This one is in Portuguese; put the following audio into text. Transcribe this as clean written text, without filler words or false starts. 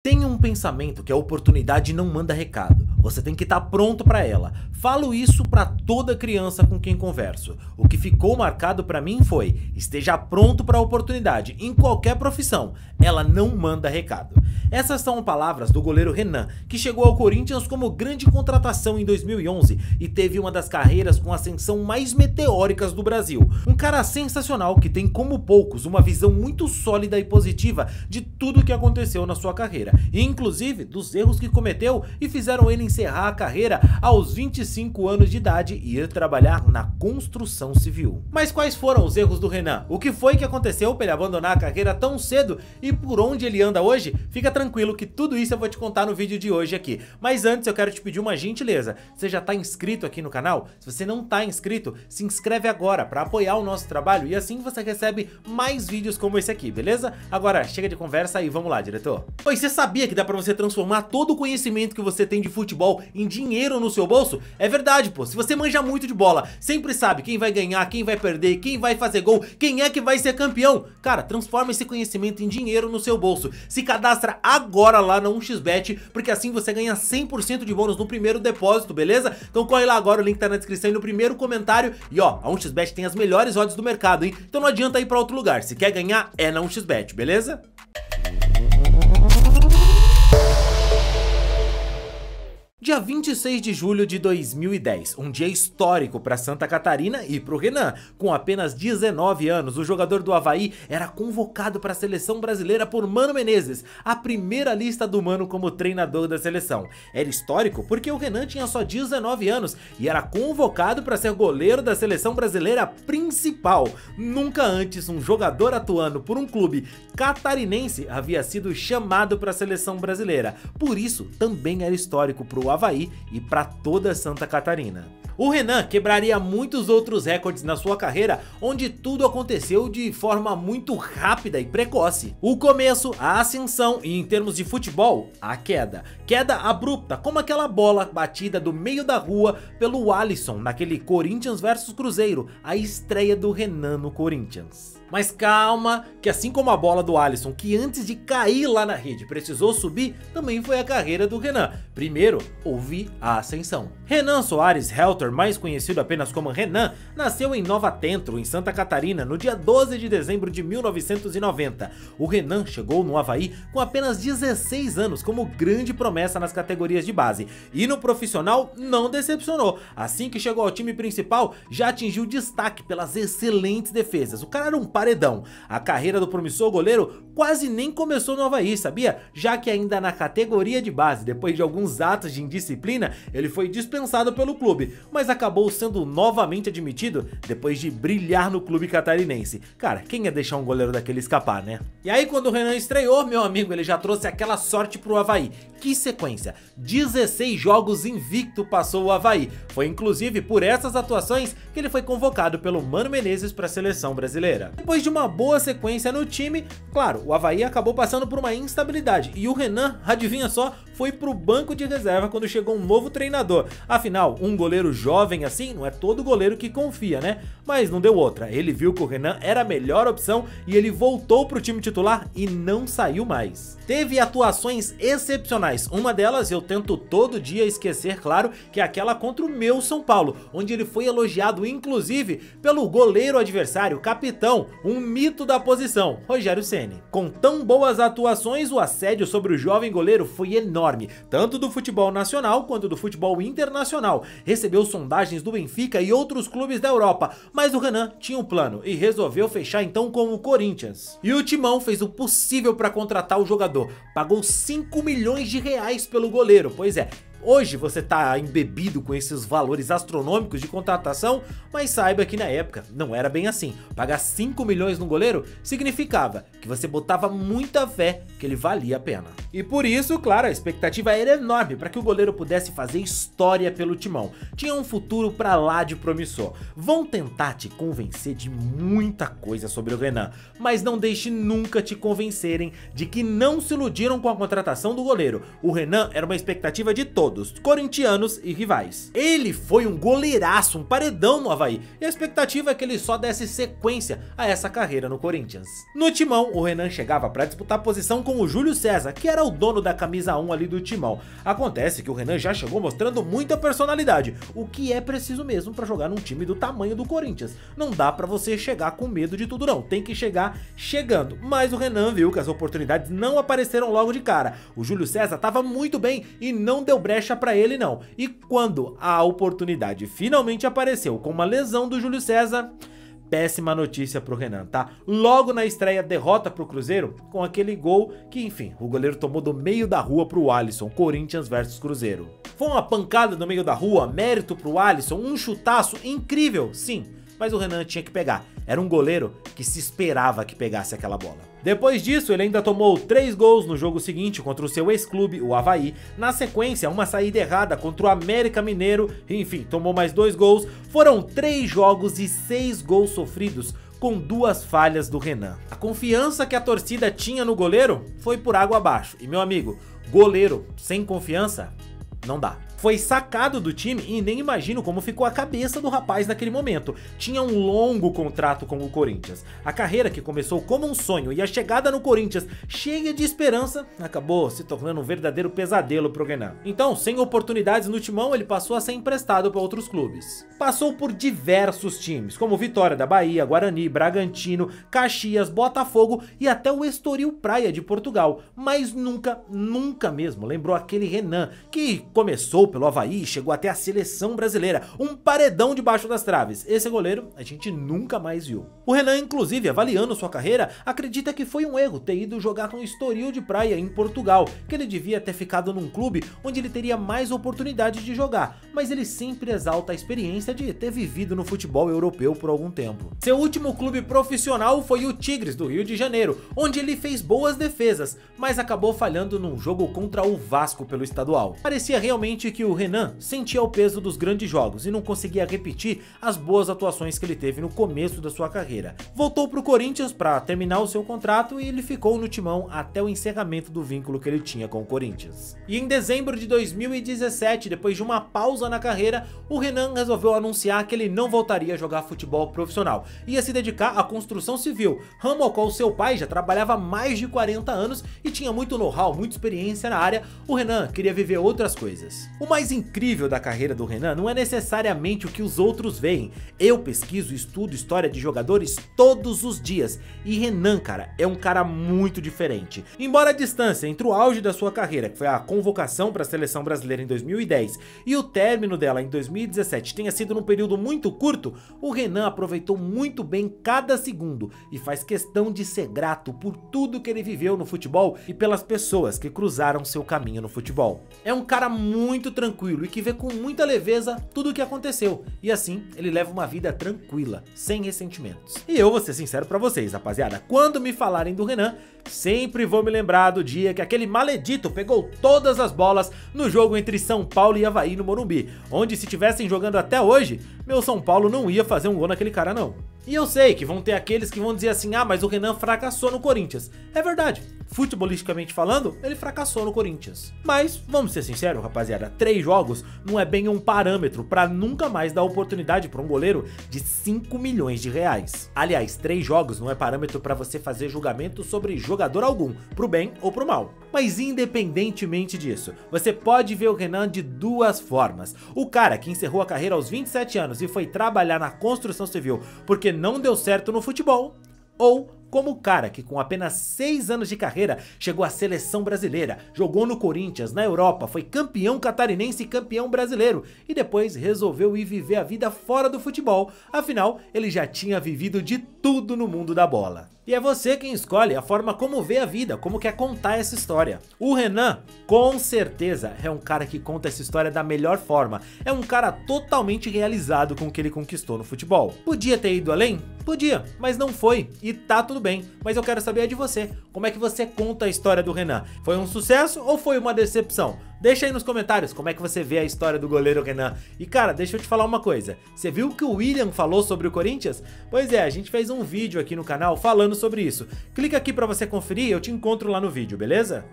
Tenha um pensamento que a oportunidade não manda recado, você tem que estar pronto para ela. Falo isso para toda criança com quem converso. O que ficou marcado para mim foi: esteja pronto para a oportunidade, em qualquer profissão, ela não manda recado. Essas são palavras do goleiro Renan, que chegou ao Corinthians como grande contratação em 2011 e teve uma das carreiras com ascensão mais meteóricas do Brasil. Um cara sensacional que tem como poucos uma visão muito sólida e positiva de tudo o que aconteceu na sua carreira, e inclusive dos erros que cometeu e fizeram ele encerrar a carreira aos 25 anos de idade e ir trabalhar na construção civil. Mas quais foram os erros do Renan? O que foi que aconteceu para ele abandonar a carreira tão cedo e por onde ele anda hoje? Fica tranquilo que tudo isso eu vou te contar no vídeo de hoje aqui. Mas antes eu quero te pedir uma gentileza. Você já tá inscrito aqui no canal? Se você não tá inscrito, se inscreve agora para apoiar o nosso trabalho e assim você recebe mais vídeos como esse aqui, beleza? Agora chega de conversa e vamos lá, diretor. Pois você sabia que dá para você transformar todo o conhecimento que você tem de futebol em dinheiro no seu bolso? É verdade, pô. Se você manja muito de bola, sempre sabe quem vai ganhar, quem vai perder, quem vai fazer gol, quem é que vai ser campeão. Cara, transforma esse conhecimento em dinheiro no seu bolso. Se cadastra agora lá na 1xBet, porque assim você ganha 100% de bônus no primeiro depósito, beleza? Então corre lá agora, o link tá na descrição e no primeiro comentário. E ó, a 1xBet tem as melhores odds do mercado, hein? Então não adianta ir pra outro lugar. Se quer ganhar, é na 1xBet, beleza? Dia 26 de julho de 2010, um dia histórico para Santa Catarina e para o Renan. Com apenas 19 anos, o jogador do Avaí era convocado para a seleção brasileira por Mano Menezes, a primeira lista do Mano como treinador da seleção. Era histórico porque o Renan tinha só 19 anos e era convocado para ser goleiro da seleção brasileira principal. Nunca antes um jogador atuando por um clube catarinense havia sido chamado para a seleção brasileira. Por isso, também era histórico para o Avaí e para toda Santa Catarina. O Renan quebraria muitos outros recordes na sua carreira, onde tudo aconteceu de forma muito rápida e precoce. O começo, a ascensão e, em termos de futebol, a queda. Queda abrupta, como aquela bola batida do meio da rua pelo Alisson naquele Corinthians versus Cruzeiro, a estreia do Renan no Corinthians. Mas calma, que assim como a bola do Alisson, que antes de cair lá na rede precisou subir, também foi a carreira do Renan. Primeiro, houve a ascensão. Renan Soares Helter, mais conhecido apenas como Renan, nasceu em Nova Tentro, em Santa Catarina, no dia 12 de dezembro de 1990. O Renan chegou no Avaí com apenas 16 anos como grande promessa nas categorias de base. E no profissional não decepcionou. Assim que chegou ao time principal, já atingiu destaque pelas excelentes defesas. O cara era um paredão. A carreira do promissor goleiro quase nem começou no Avaí, sabia? Já que ainda na categoria de base, depois de alguns atos de indisciplina, ele foi dispensado pelo clube, mas acabou sendo novamente admitido depois de brilhar no clube catarinense. Cara, quem ia deixar um goleiro daquele escapar, né? E aí quando o Renan estreou, meu amigo, ele já trouxe aquela sorte pro Avaí. Que sequência! 16 jogos invicto passou o Avaí. Foi inclusive por essas atuações que ele foi convocado pelo Mano Menezes para a seleção brasileira. Depois de uma boa sequência no time, claro, o Avaí acabou passando por uma instabilidade e o Renan, adivinha só, foi pro banco de reserva quando chegou um novo treinador. Afinal, um goleiro jovem assim não é todo goleiro que confia, né? Mas não deu outra, ele viu que o Renan era a melhor opção e ele voltou pro time titular e não saiu mais. Teve atuações excepcionais, uma delas eu tento todo dia esquecer, claro, que é aquela contra o meu São Paulo, onde ele foi elogiado inclusive pelo goleiro adversário, capitão, um mito da posição, Rogério Ceni. Com tão boas atuações, o assédio sobre o jovem goleiro foi enorme, tanto do futebol nacional quanto do futebol internacional. Recebeu sondagens do Benfica e outros clubes da Europa, mas o Renan tinha um plano e resolveu fechar então com o Corinthians. E o Timão fez o possível para contratar o jogador, pagou 5 milhões de reais pelo goleiro, pois é. Hoje você tá embebido com esses valores astronômicos de contratação, mas saiba que na época não era bem assim. Pagar 5 milhões no goleiro significava que você botava muita fé que ele valia a pena. E por isso, claro, a expectativa era enorme para que o goleiro pudesse fazer história pelo Timão. Tinha um futuro pra lá de promissor. Vão tentar te convencer de muita coisa sobre o Renan, mas não deixe nunca te convencerem de que não se iludiram com a contratação do goleiro. O Renan era uma expectativa de todos. todos, corintianos e rivais. Ele foi um goleiraço, um paredão no Avaí, e a expectativa é que ele só desse sequência a essa carreira no Corinthians. No timão, o Renan chegava para disputar posição com o Júlio César, que era o dono da camisa 1 ali do timão. Acontece que o Renan já chegou mostrando muita personalidade, o que é preciso mesmo para jogar num time do tamanho do Corinthians. Não dá para você chegar com medo de tudo não, tem que chegar chegando. Mas o Renan viu que as oportunidades não apareceram logo de cara. O Júlio César estava muito bem e não deu brecha para ele não. E quando a oportunidade finalmente apareceu com uma lesão do Júlio César, péssima notícia pro Renan, tá? Logo na estreia, derrota pro Cruzeiro, com aquele gol que, enfim, o goleiro tomou do meio da rua pro Alisson, Corinthians versus Cruzeiro. Foi uma pancada no meio da rua, mérito pro Alisson, um chutaço incrível, sim, mas o Renan tinha que pegar. Era um goleiro que se esperava que pegasse aquela bola. Depois disso, ele ainda tomou 3 gols no jogo seguinte contra o seu ex-clube, o Avaí. Na sequência, uma saída errada contra o América Mineiro. Enfim, tomou mais 2 gols. Foram 3 jogos e 6 gols sofridos, com 2 falhas do Renan. A confiança que a torcida tinha no goleiro foi por água abaixo. E meu amigo, goleiro sem confiança não dá. Foi sacado do time e nem imagino como ficou a cabeça do rapaz naquele momento. Tinha um longo contrato com o Corinthians. A carreira que começou como um sonho e a chegada no Corinthians cheia de esperança acabou se tornando um verdadeiro pesadelo pro Renan. Então, sem oportunidades no timão, ele passou a ser emprestado para outros clubes. Passou por diversos times, como Vitória da Bahia, Guarani, Bragantino, Caxias, Botafogo e até o Estoril Praia de Portugal. Mas nunca mesmo lembrou aquele Renan que começou pelo Avaí, chegou até a seleção brasileira, um paredão debaixo das traves. Esse goleiro a gente nunca mais viu. O Renan, inclusive, avaliando sua carreira, acredita que foi um erro ter ido jogar com o Estoril de Praia em Portugal, que ele devia ter ficado num clube onde ele teria mais oportunidade de jogar, mas ele sempre exalta a experiência de ter vivido no futebol europeu por algum tempo. Seu último clube profissional foi o Tigres do Rio de Janeiro, onde ele fez boas defesas, mas acabou falhando num jogo contra o Vasco pelo estadual. Parecia realmente que o Renan sentia o peso dos grandes jogos e não conseguia repetir as boas atuações que ele teve no começo da sua carreira. Voltou para o Corinthians para terminar o seu contrato e ele ficou no timão até o encerramento do vínculo que ele tinha com o Corinthians. E em dezembro de 2017, depois de uma pausa na carreira, o Renan resolveu anunciar que ele não voltaria a jogar futebol profissional, ia se dedicar à construção civil, ramo ao qual seu pai já trabalhava há mais de 40 anos e tinha muito know-how, muita experiência na área. O Renan queria viver outras coisas. O mais incrível da carreira do Renan não é necessariamente o que os outros veem. Eu pesquiso e estudo história de jogadores todos os dias e Renan, cara, é um cara muito diferente. Embora a distância entre o auge da sua carreira, que foi a convocação para a seleção brasileira em 2010, e o término dela em 2017 tenha sido num período muito curto, o Renan aproveitou muito bem cada segundo e faz questão de ser grato por tudo que ele viveu no futebol e pelas pessoas que cruzaram seu caminho no futebol. É um cara muito tranquilo e que vê com muita leveza tudo o que aconteceu, e assim ele leva uma vida tranquila, sem ressentimentos. E eu vou ser sincero pra vocês, rapaziada, quando me falarem do Renan, sempre vou me lembrar do dia que aquele maledito pegou todas as bolas no jogo entre São Paulo e Avaí no Morumbi, onde se tivessem jogando até hoje, meu São Paulo não ia fazer um gol naquele cara não. E eu sei que vão ter aqueles que vão dizer assim, ah, mas o Renan fracassou no Corinthians. É verdade, futebolisticamente falando, ele fracassou no Corinthians. Mas, vamos ser sinceros, rapaziada, 3 jogos não é bem um parâmetro pra nunca mais dar oportunidade pra um goleiro de 5 milhões de reais. Aliás, 3 jogos não é parâmetro pra você fazer julgamento sobre jogador algum, pro bem ou pro mal. Mas independentemente disso, você pode ver o Renan de 2 formas. O cara que encerrou a carreira aos 27 anos e foi trabalhar na construção civil porque não deu certo no futebol, ou como o cara que com apenas 6 anos de carreira chegou à seleção brasileira, jogou no Corinthians, na Europa, foi campeão catarinense e campeão brasileiro e depois resolveu ir viver a vida fora do futebol, afinal ele já tinha vivido de tudo no mundo da bola. E é você quem escolhe a forma como vê a vida, como quer contar essa história. O Renan, com certeza, é um cara que conta essa história da melhor forma. É um cara totalmente realizado com o que ele conquistou no futebol. Podia ter ido além? Podia, mas não foi. E tá tudo bem. Mas eu quero saber de você. Como é que você conta a história do Renan? Foi um sucesso ou foi uma decepção? Deixa aí nos comentários como é que você vê a história do goleiro Renan. E cara, deixa eu te falar uma coisa. Você viu o que o William falou sobre o Corinthians? Pois é, a gente fez um vídeo aqui no canal falando sobre isso. Clica aqui pra você conferir e eu te encontro lá no vídeo, beleza?